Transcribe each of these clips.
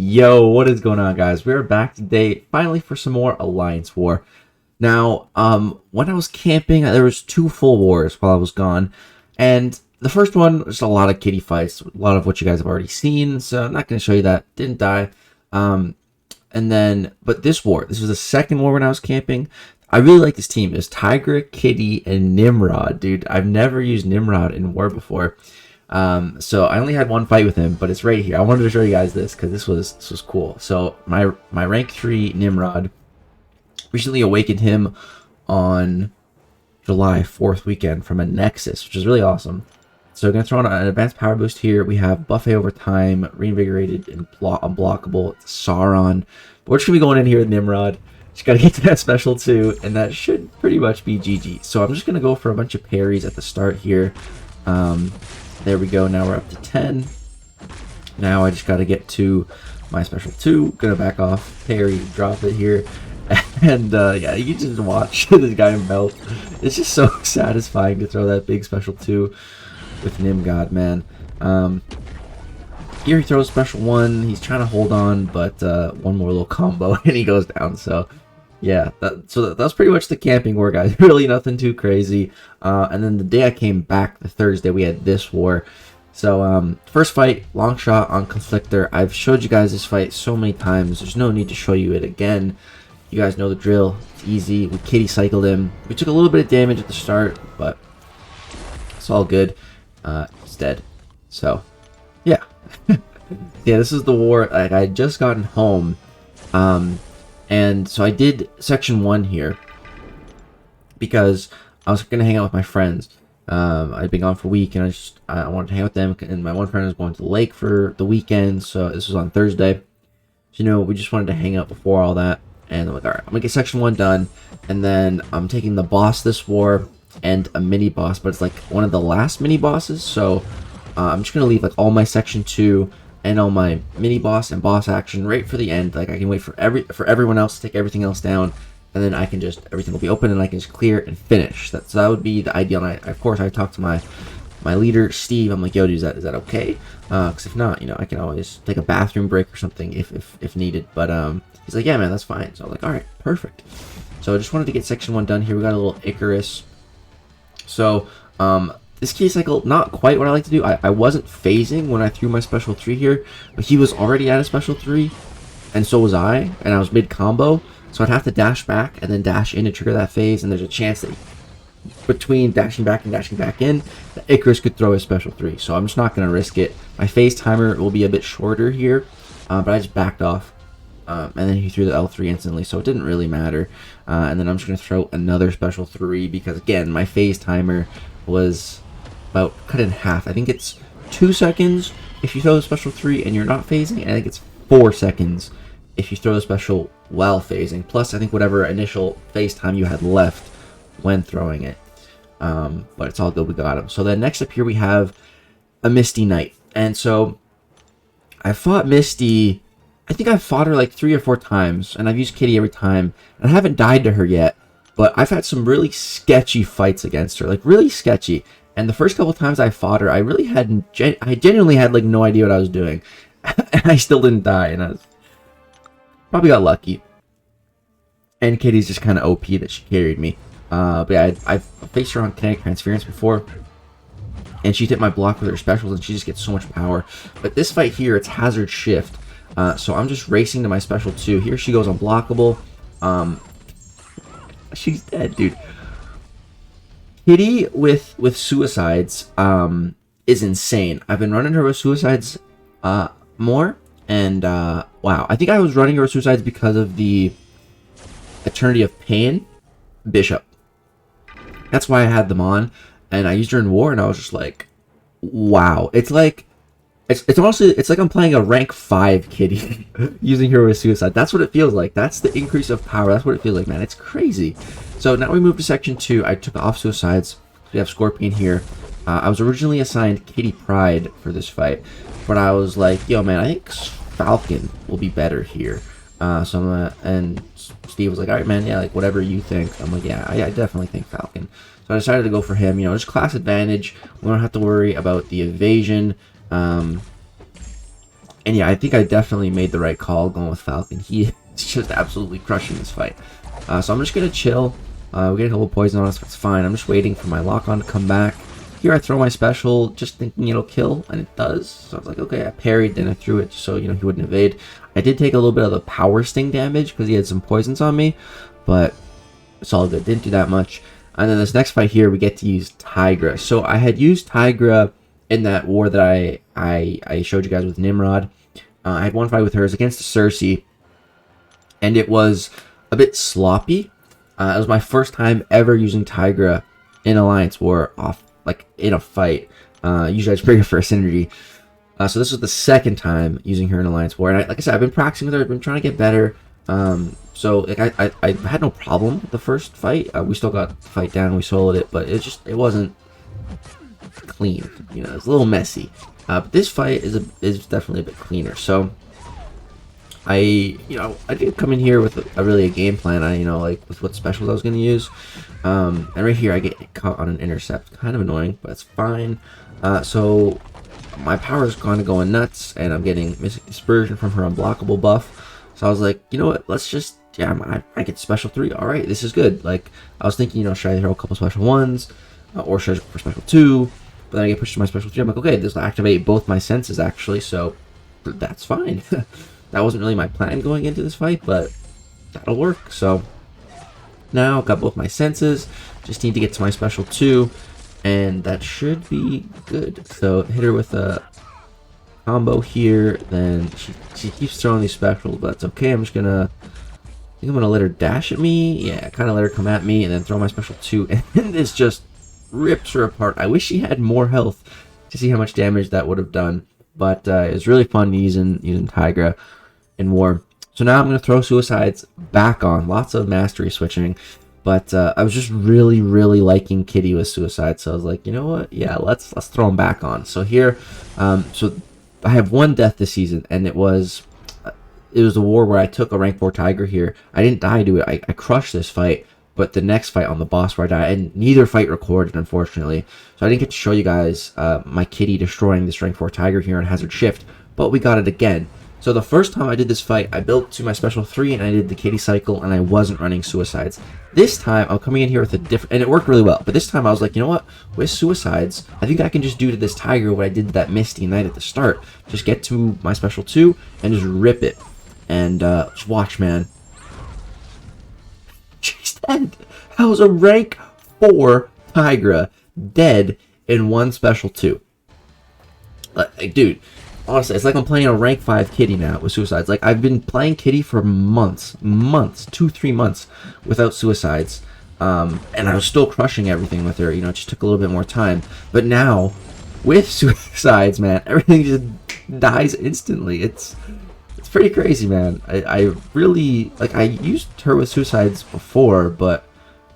Yo, what is going on, guys? We're back today, finally, for some more Alliance War. Now, when I was camping, there was 2 full wars while I was gone, and the first one was a lot of kitty fights, a lot of what you guys have already seen, so I'm not going to show you that. Didn't die. But this was the second war when I was camping. I really like this team. It's Tigra, Kitty, and Nimrod, dude. I've never used Nimrod in war before. So I only had one fight with him, but it's right here. I wanted to show you guys this because this was cool. So my rank 3 Nimrod, recently awakened him on July 4th weekend from a Nexus, which is really awesome. So I'm gonna throw on an advanced power boost here. We have buffet over time, reinvigorated, and unblockable. It's Sauron. But we're just gonna be going in here with Nimrod. Just gotta get to that special 2, and that should pretty much be GG. So I'm just gonna go for a bunch of parries at the start here. There we go. Now we're up to 10. Now I just got to get to my special 2. Gonna back off, parry, drop it here, and yeah, you can just watch this guy melt. It's just so satisfying to throw that big special 2 with Nimgod, man. Here he throws special 1. He's trying to hold on, but one more little combo and he goes down. So yeah, that was pretty much the camping war, guys. Really nothing too crazy. And then the day I came back, the Thursday, we had this war. So first fight, long shot on Conflictor. I've showed you guys this fight so many times. There's no need to show you it again. You guys know the drill. It's easy. We kitty cycled him. We took a little bit of damage at the start, but it's all good. He's dead. So yeah. Yeah, this is the war. Like, I had just gotten home. And so I did section 1 here because I was going to hang out with my friends. I'd been gone for a week, and I wanted to hang out with them. And my one friend was going to the lake for the weekend, so this was on Thursday. So, you know, we just wanted to hang out before all that. And I'm like, all right, I'm going to get section 1 done. And then I'm taking the boss this war and a mini boss, but it's like one of the last mini bosses. So I'm just going to leave like all my section 2 and all my mini boss and boss action right for the end. Like, I can wait for everyone else to take everything else down, and then I can just, everything will be open and I can just clear and finish. So that would be the ideal. And of course I talked to my leader Steve. I'm like, yo, dude, is that okay? Because if not, you know, I can always take a bathroom break or something if needed. But he's like, yeah, man, that's fine. So I'm like, all right, perfect. So I just wanted to get section 1 done here. We got a little Icarus. So this kitty cycle, not quite what I like to do. I wasn't phasing when I threw my special 3 here, but he was already at a special 3, and so was I, and I was mid-combo, so I'd have to dash back and then dash in to trigger that phase, and there's a chance that between dashing back and dashing back in, the Icarus could throw his special 3, so I'm just not going to risk it. My phase timer will be a bit shorter here, but I just backed off, and then he threw the L3 instantly, so it didn't really matter. And then I'm just going to throw another special 3, because again, my phase timer was about cut in half. I think it's 2 seconds if you throw the special 3 and you're not phasing, and I think it's 4 seconds if you throw the special while phasing, plus I think whatever initial phase time you had left when throwing it. But it's all good, we got him. So then next up here we have a Misty Knight, and so I fought Misty. I think I've fought her like 3 or 4 times, and I've used Kitty every time, and I haven't died to her yet, but I've had some really sketchy fights against her, like really sketchy. And the first couple times I fought her, I really I genuinely had like no idea what I was doing, and I still didn't die, and I probably got lucky. And Kitty's just kind of OP that she carried me. But yeah, I've faced her on kinetic transference before, and she hit my block with her specials, and she just gets so much power. But this fight here, it's hazard shift, so I'm just racing to my special 2. Here she goes unblockable. She's dead, dude. Kitty with suicides is insane. I've been running her with suicides more, and wow, I think I was running her with suicides because of the Eternity of Pain Bishop. That's why I had them on, and I used her in war, and I was just like, wow. It's like it's honestly, it's like I'm playing a rank 5 Kitty using her with suicide. That's what it feels like. That's the increase of power. That's what it feels like, man. It's crazy. So now we move to section 2. I took off suicides. We have Scorpion here. I was originally assigned Kitty Pride for this fight, but I was like, yo, man, I think Falcon will be better here. And Steve was like, all right, man, yeah, like whatever you think. I'm like, yeah, I definitely think Falcon. So I decided to go for him. You know, just class advantage. We don't have to worry about the evasion. And yeah, I think I definitely made the right call going with Falcon. He is just absolutely crushing this fight. So I'm just going to chill. We get a couple poison on us, but it's fine. I'm just waiting for my lock-on to come back. Here I throw my special, just thinking it'll kill, and it does. So I was like, okay, I parried, then I threw it so, you know, he wouldn't evade. I did take a little bit of the power sting damage because he had some poisons on me, but it's all good. Didn't do that much. And then this next fight here, we get to use Tigra. So I had used Tigra in that war that I showed you guys with Nimrod. I had one fight with her. It was against Cersei, and it was a bit sloppy. It was my first time ever using Tigra in Alliance War like in a fight. Usually I just bring her for a synergy. So this was the second time using her in Alliance War, and like I said, I've been practicing with her. I've been trying to get better. So like I had no problem with the first fight. We still got the fight down. We soloed it, but it wasn't clean. You know, it's a little messy. But this fight is definitely a bit cleaner. So I didn't come in here with a game plan. Like with what specials I was going to use. And right here I get caught on an intercept. Kind of annoying, but it's fine. So my power is kind of going nuts, and I'm getting Mystic Dispersion from her unblockable buff. So I was like, you know what? Let's just I get special 3. All right, this is good. Like I was thinking, should I throw a couple special 1s, or should I go for special 2? But then I get pushed to my special 3. I'm like, okay, this will activate both my senses actually, so that's fine. That wasn't really my plan going into this fight, but that'll work. So now I've got both my senses. Just need to get to my special 2, and that should be good. So hit her with a combo here. Then she keeps throwing these specials, but it's okay. I think I'm gonna let her dash at me. Yeah, kind of let her come at me, and then throw my special 2, and this just rips her apart. I wish she had more health to see how much damage that would have done, but it was really fun using Tigra in war. So now I'm going to throw suicides back on. Lots of mastery switching, but I was just really liking Kitty with suicide, so I was like, you know what, yeah, let's throw him back on. So here, so I have 1 death this season, and it was the war where I took a rank 4 Tiger here. I didn't die to it. I crushed this fight, but the next fight on the boss where I died, and neither fight recorded, unfortunately. So I didn't get to show you guys my Kitty destroying this rank 4 Tiger here on Hazard Shift, but we got it again. So the first time I did this fight, I built to my special 3, and I did the Kitty cycle, and I wasn't running suicides. This time, I'm coming in here with a different, and it worked really well, but this time I was like, you know what, with suicides, I think I can just do to this Tiger what I did to that Misty Knight at the start. Just get to my special 2, and just rip it. And just watch, man. She's dead. That was a rank 4 Tigra dead in 1 special 2. Like, dude, honestly, it's like I'm playing a rank 5 Kitty now with suicides. Like, I've been playing Kitty for months, 2-3 months without suicides, and I was still crushing everything with her. It just took a little bit more time. But now, with suicides, man, everything just dies instantly. It's pretty crazy, man. I really, like, I used her with suicides before, but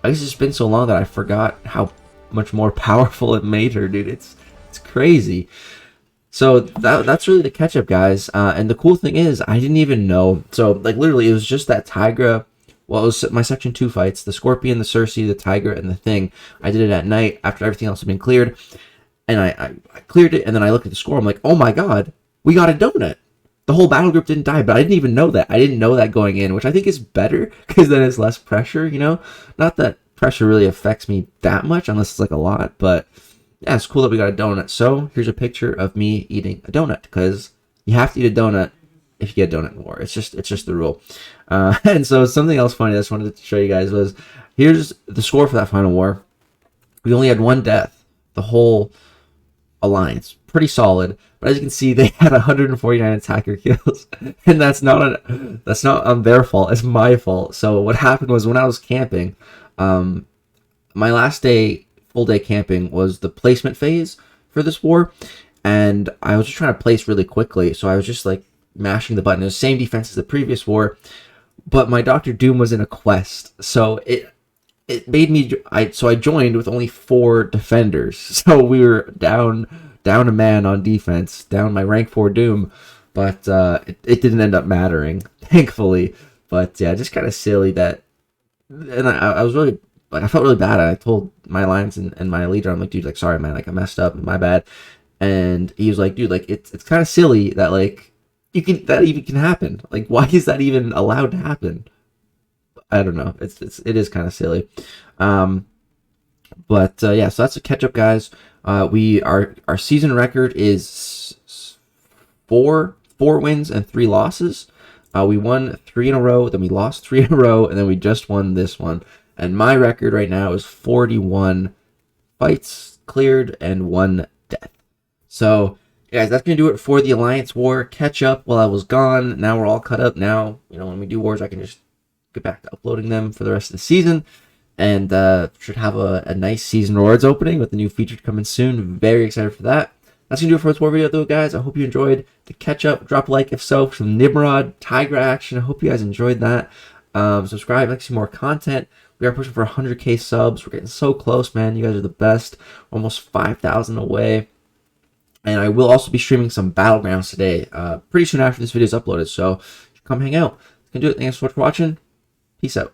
I guess it's been so long that I forgot how much more powerful it made her, dude. It's crazy. So that's really the catch-up, guys. And the cool thing is, I didn't even know. So, like, literally, it was just that Tigra. Well, it was my Section 2 fights. The Scorpion, the Cersei, the Tigra, and the Thing. I did it at night after everything else had been cleared. And I cleared it, and then I looked at the score. I'm like, oh my god, we got a donut. The whole battle group didn't die, but I didn't even know that. I didn't know that going in, which I think is better, because then it's less pressure, Not that pressure really affects me that much, unless it's like a lot, but yeah, it's cool that we got a donut. So here's a picture of me eating a donut, because you have to eat a donut if you get a donut in war. It's just the rule. And so something else funny I just wanted to show you guys was, here's the score for that final war. We only had 1 death, the whole alliance. Pretty solid, but as you can see, they had 149 attacker kills, and that's not on their fault. It's my fault. So what happened was, when I was camping, my last full day camping was the placement phase for this war, and I was just trying to place really quickly. So I was just like mashing the button. It was the same defense as the previous war, but my Dr. Doom was in a quest, so it made me. I joined with only 4 defenders, so we were down a man on defense, down my rank 4 Doom, but it didn't end up mattering, thankfully. But yeah, just kind of silly that, and I was really, like, I felt really bad. I told my alliance and my leader, I'm like, dude, like, sorry, man, like, I messed up, my bad. And he was like, dude, like, it's kind of silly that, like, that even can happen. Like, why is that even allowed to happen? I don't know. It is kind of silly. But yeah, so that's a catch up, guys. Our season record is four wins and 3 losses. We won 3 in a row, then we lost 3 in a row, and then we just won this one. And my record right now is 41 fights cleared and 1 death. So, guys, that's going to do it for the Alliance War catch up while I was gone. Now we're all caught up. Now, when we do wars, I can just get back to uploading them for the rest of the season. And should have a nice season rewards opening with the new feature coming soon. Very excited for that. That's going to do it for this war video, though, guys. I hope you enjoyed the catch-up. Drop a like if so for some Nimrod, Tigra action. I hope you guys enjoyed that. Subscribe, like to see more content. We are pushing for 100k subs. We're getting so close, man. You guys are the best. Almost 5,000 away. And I will also be streaming some Battlegrounds today, pretty soon after this video is uploaded. So come hang out. That's going to do it. Thanks so much for watching. Peace out.